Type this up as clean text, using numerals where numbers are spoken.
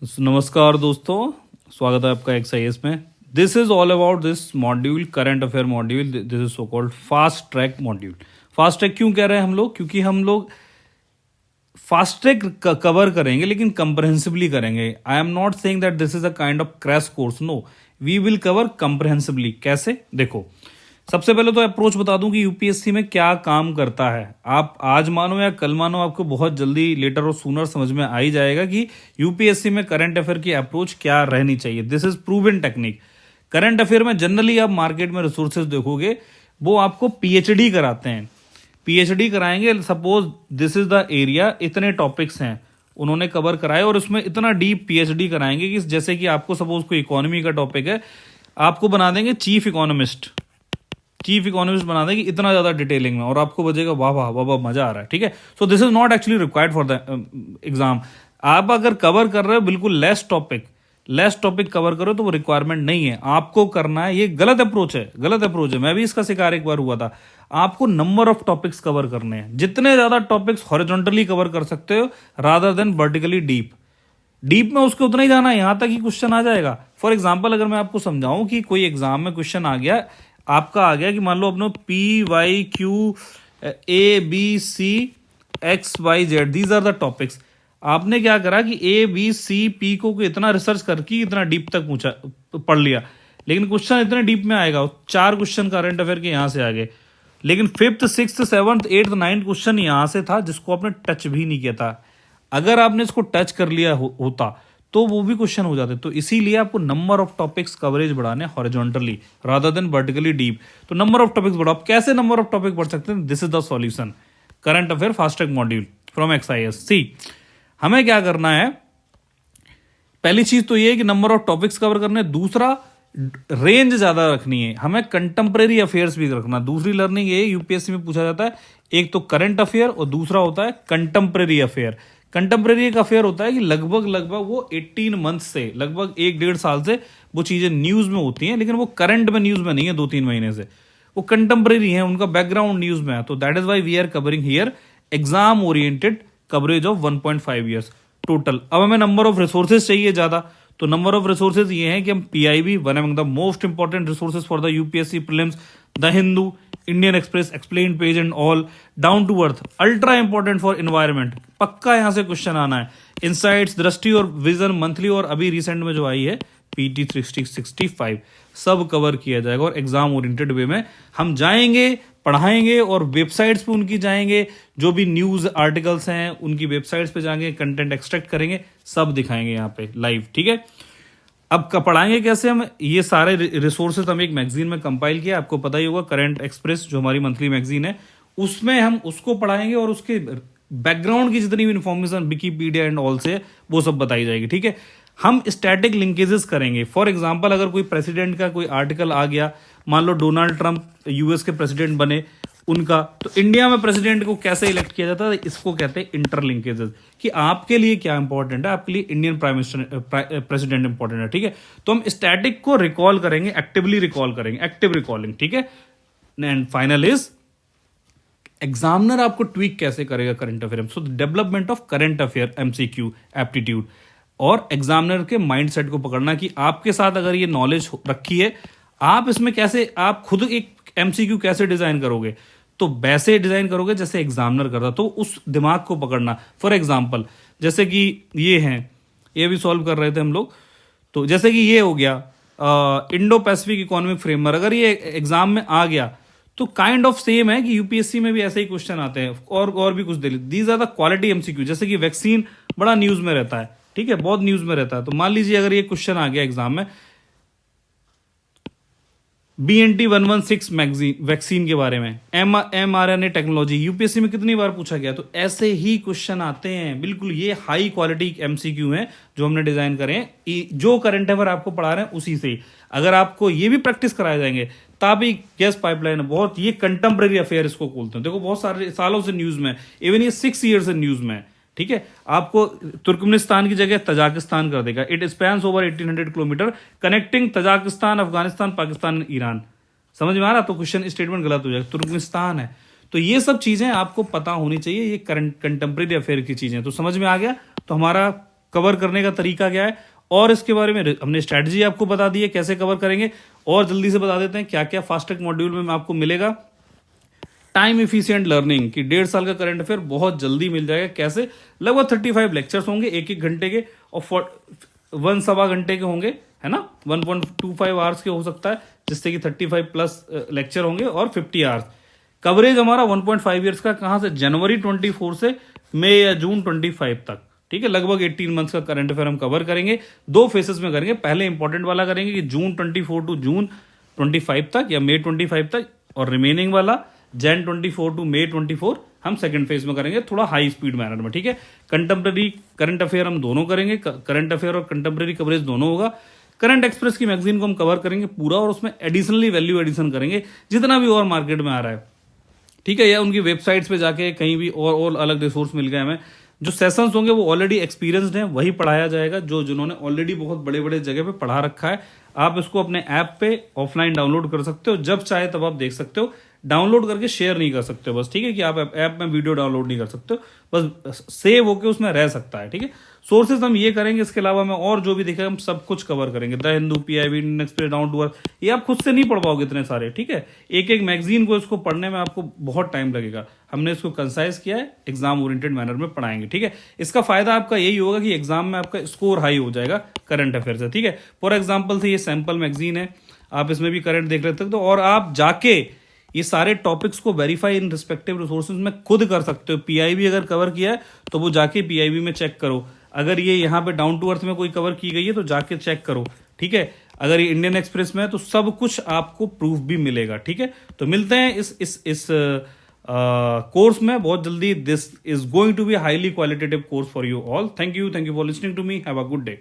नमस्कार दोस्तों, स्वागत है आपका एक्सआईएस में। This is all about this module, current affair module. This is so called fast track module. Fast track क्यों कह रहे हैं हम लोग? क्योंकि हम लोग फास्ट ट्रैक कवर करेंगे लेकिन कंप्रहेंसिवली करेंगे। I am not saying that this is a kind of crash course, no, we will cover comprehensively. कैसे? देखो, सबसे पहले तो अप्रोच बता दूं कि यूपीएससी में क्या काम करता है। आप आज मानो या कल मानो, आपको बहुत जल्दी लेटर और सूनर समझ में आ ही जाएगा कि यूपीएससी में करंट अफेयर की अप्रोच क्या रहनी चाहिए। This is proven technique. Current affair में जनरली आप मार्केट में रिसोर्सेज देखोगे, वो आपको पीएचडी कराते हैं। पीएचडी कराएंगे, suppose this is the area, इतने टॉपिक्स हैं उन्होंने कवर कराए और उसमें इतना डीप पीएचडी कराएंगे कि जैसे कि आपको सपोज कोई इकोनॉमी का टॉपिक है, आपको बना देंगे चीफ इकोनॉमिस्ट बना देंगे इतना ज्यादा डिटेलिंग में, और आपको बजेगा वाह वाह वाह वाह, मजा आ रहा है। ठीक है, so this is not actually required for the exam. आप अगर कवर कर रहे हो बिल्कुल लेस टॉपिक कवर करो तो वो रिक्वायरमेंट नहीं है, आपको करना है। ये गलत अप्रोच है। मैं भी इसका शिकार एक बार हुआ था। आपको नंबर ऑफ टॉपिक्स कवर करने हैं, जितने ज्यादा टॉपिक्स हॉरिजॉन्टली कवर कर सकते हो रादर देन वर्टिकली डीप में उसको उतना ही जाना है, यहां तक ही क्वेश्चन आ जाएगा। फॉर एग्जाम्पल, अगर मैं आपको समझाऊं कि कोई एग्जाम में क्वेश्चन आ गया कि मान लो अपने P Y Q A B C X Y Z, these are the topics. आपने क्या करा कि ए बी सी पी को इतना रिसर्च करके इतना डीप तक पूछा, पढ़ लिया, लेकिन क्वेश्चन इतने डीप में आएगा। 4 क्वेश्चन करंट अफेयर के यहां से आगे, लेकिन 5th 6th 7th 8th 9th question यहां से था जिसको आपने टच भी नहीं किया था। अगर आपने इसको टच कर लिया होता तो वो भी क्वेश्चन हो जाते। तो इसीलिए आपको नंबर ऑफ टॉपिक्स कवरेज बढ़ाने horizontally rather than vertically deep. तो नंबर ऑफ टॉपिक्स बढ़ाओ। कैसे नंबर ऑफ टॉपिक बढ़ सकते हैं? This is the solution, current affair fast track module from XIS. See, हमें क्या करना है? पहली चीज तो ये है कि नंबर ऑफ टॉपिक्स कवर करने। दूसरा, रेंज ज्यादा रखनी है, हमें कंटेम्परेरी अफेयर्स भी रखना। दूसरी लर्निंग ये यूपीएससी में पूछा जाता है, एक तो करंट अफेयर और दूसरा होता है कंटेम्परेरी अफेयर। कंटेम्परेरी एक अफेयर होता है कि लगभग वो 18 मंथ से, लगभग 1-1.5 साल से वो चीजें न्यूज में होती हैं, लेकिन वो करंट में न्यूज में नहीं है 2-3 महीने से, वो कंटेम्परेरी है, उनका बैकग्राउंड न्यूज में है। तो that is why we are covering here exam oriented coverage of 1.5 years total. अब हमें नंबर ऑफ रिसोर्सेज चाहिए ज्यादा, तो नंबर ऑफ रिसोर्सेज ये हैं कि हम PIB, one among the most important resources for the UPSC prelims, the Hindu, Indian Express, explain page and all, down to earth, ultra important for environment, पक्का यहां से क्वेश्चन आना है। इनसाइट्स, दृष्टि और विजन मंथली, और अभी रिसेंट में जो आई है पीटी 365, सब कवर किया जाएगा। और एग्जाम ओरिएंटेड वे में हम जाएंगे, पढ़ाएंगे, और वेबसाइट्स पे उनकी जाएंगे, जो भी न्यूज आर्टिकल्स हैं उनकी वेबसाइट्स पे जाएंगे, कंटेंट एक्सट्रैक्ट करेंगे, सब दिखाएंगे यहाँ पे लाइव। ठीक है, अब पढ़ाएंगे कैसे हम? ये सारे रिसोर्सेज हम एक मैगजीन में कंपाइल किया, आपको पता ही होगा, करंट एक्सप्रेस जो हमारी मंथली मैगजीन है, उसमें हम उसको पढ़ाएंगे और उसके बैकग्राउंड की जितनी भी इंफॉर्मेशन विकीपीडिया एंड ऑल से, वो सब बताई जाएगी। ठीक है, हम स्टैटिक लिंकेजेस करेंगे। फॉर एग्जांपल, अगर कोई प्रेसिडेंट का कोई आर्टिकल आ गया, मान लो डोनाल्ड ट्रंप यूएस के प्रेसिडेंट बने, उनका, तो इंडिया में प्रेसिडेंट को कैसे इलेक्ट किया जाता है, इसको कहते हैं इंटरलिंकेजेस, कि आपके लिए क्या इंपॉर्टेंट है, आपके लिए Indian prime minister president important है। ठीक है, तो हम स्टैटिक को रिकॉल करेंगे, एक्टिवली रिकॉल करेंगे, एक्टिव रिकॉलिंग। ठीक है, एंड फाइनल इज एग्जामिनर आपको ट्वीक कैसे करेगा current affair. So development of current affair MCQ aptitude, और एग्जामिनर के माइंडसेट को पकड़ना कि आपके साथ अगर ये नॉलेज रखी है, आप इसमें कैसे, आप खुद एक एमसीक्यू कैसे डिजाइन करोगे, तो वैसे डिजाइन करोगे जैसे एग्जामिनर करता, तो उस दिमाग को पकड़ना। फॉर एग्जाम्पल, जैसे कि ये हैं, ये भी सॉल्व कर रहे थे हम लोग, तो जैसे कि ये हो गया इंडो पैसिफिक इकोनॉमिक फ्रेमवर्क, अगर ये एग्जाम में आ गया तो काइंड ऑफ सेम है कि यूपीएससी में भी ऐसे ही क्वेश्चन आते हैं, और भी कुछ दे। These are the quality MCQ. जैसे कि वैक्सीन बड़ा न्यूज में रहता है, ठीक है, बहुत न्यूज में रहता है, तो मान लीजिए अगर ये क्वेश्चन आ गया एग्जाम में, BNT 116 वैक्सीन के बारे में, mRNA टेक्नोलॉजी, यूपीएससी में कितनी बार पूछा गया। तो ऐसे ही क्वेश्चन आते हैं, बिल्कुल ये हाई क्वालिटी एमसीक्यू हैं जो हमने डिजाइन करे हैं, जो करंट अफेयर आपको पढ़ा रहे हैं उसी से। अगर आपको ये भी प्रैक्टिस कराए जाएंगे, तभी गैस पाइपलाइन है बहुत, ये कंटेम्परेरी अफेयर इसको बोलते हैं। देखो, बहुत सारे सालों से न्यूज में, इवन ये 6 ईयर से न्यूज में है। ठीक है, आपको तुर्कमेनिस्तान की जगह तजाकिस्तान कर देगा। It spans over 1800 kilometre, connecting Tajikistan, Afghanistan, Pakistan, Iran. समझ में आ रहा? तो क्वेश्चन स्टेटमेंट गलत हो जाएगा, तुर्कमेनिस्तान है। तो ये सब चीजें आपको पता होनी चाहिए, ये करंट कंटेम्परेरी अफेयर की चीजें। तो समझ में आ गया? तो हमारा कवर करने का तरीका क्या है, और इसके बारे में हमने स्ट्रैटेजी आपको बता दी है कैसे कवर करेंगे। और जल्दी से बता देते हैं क्या क्या फास्ट ट्रैक मॉड्यूल में आपको मिलेगा। टाइम इफिशिएंट लर्निंग की 1.5 साल का करंट अफेयर बहुत जल्दी मिल जाएगा। कैसे? लगभग 35 लेक्चर्स होंगे 1-1 घंटे के, और 1-1.25 घंटे के होंगे, है ना, 1.25 आवर्स के हो सकता है, जिससे कि 35 प्लस लेक्चर होंगे और 50 आवर्स। कवरेज हमारा 1.5 ईयर्स का, कहां से? जनवरी 24 से मई या जून 25 तक, ठीक है। लगभग 18 मंथ्स का करंट अफेयर हम कवर करेंगे। 2 फेसेस में करेंगे। पहले इंपॉर्टेंट वाला करेंगे कि जून 24 टू जून 25 तक या मई 25 तक, और रिमेनिंग वाला जैन 24 टू मई 24 हम सेकंड फेज में करेंगे, थोड़ा हाई स्पीड मैनर में, ठीक है। कंटेम्प्रेरी करंट अफेयर हम दोनों करेंगे, करंट अफेयर और कंटेम्प्रेरी कवरेज दोनों होगा। करंट एक्सप्रेस की मैगजीन को हम कवर करेंगे पूरा, और उसमें एडिशनली वैल्यू एडिशन करेंगे जितना भी और मार्केट में आ रहा है, ठीक है। या उनकी वेबसाइट्स पे जाके कहीं भी और अलग रिसोर्स मिल गए हमें। जो सेशंस होंगे वो ऑलरेडी एक्सपीरियंस्ड हैं, वही पढ़ाया जाएगा, जिन्होंने ऑलरेडी बहुत बड़े बड़े जगह पे पढ़ा रखा है। आप इसको अपने ऐप पे ऑफलाइन डाउनलोड कर सकते हो, जब चाहे तब आप देख सकते हो। डाउनलोड करके शेयर नहीं कर सकते हो बस, ठीक है, कि आप ऐप में वीडियो डाउनलोड नहीं कर सकते हो, बस सेव होके उसमें रह सकता है, ठीक है। सोर्सेज हम ये करेंगे, इसके अलावा मैं और जो भी दिखेगा हम सब कुछ कवर करेंगे। The Hindu, PIB, Indian Express, down to earth, ये आप खुद से नहीं पढ़ पाओगे इतने सारे, ठीक है। एक एक मैगजीन को इसको पढ़ने में आपको बहुत टाइम लगेगा। हमने इसको कंसाइज किया है, एग्जाम ओरिएंटेड मैनर में पढ़ाएंगे, ठीक है। इसका फायदा आपका यही होगा कि एग्जाम में आपका स्कोर हाई हो जाएगा करंट अफेयर से, ठीक है। फॉर एग्जाम्पल से ये सैंपल मैगजीन है, आप इसमें भी करंट देख लेते हो, तो और आप जाके ये सारे टॉपिक्स को वेरीफाई इन रिस्पेक्टिव रिसोर्सेज में खुद कर सकते हो। पीआईबी अगर कवर किया है तो वो जाके पीआईबी में चेक करो। अगर ये यहाँ पे डाउन टू अर्थ में कोई कवर की गई है तो जाके चेक करो, ठीक है। अगर ये इंडियन एक्सप्रेस में है तो सब कुछ आपको प्रूफ भी मिलेगा, ठीक है। तो मिलते हैं इस कोर्स में बहुत जल्दी। This is going to be highly qualitative course for you all. Thank you for listening to me. Have a good day.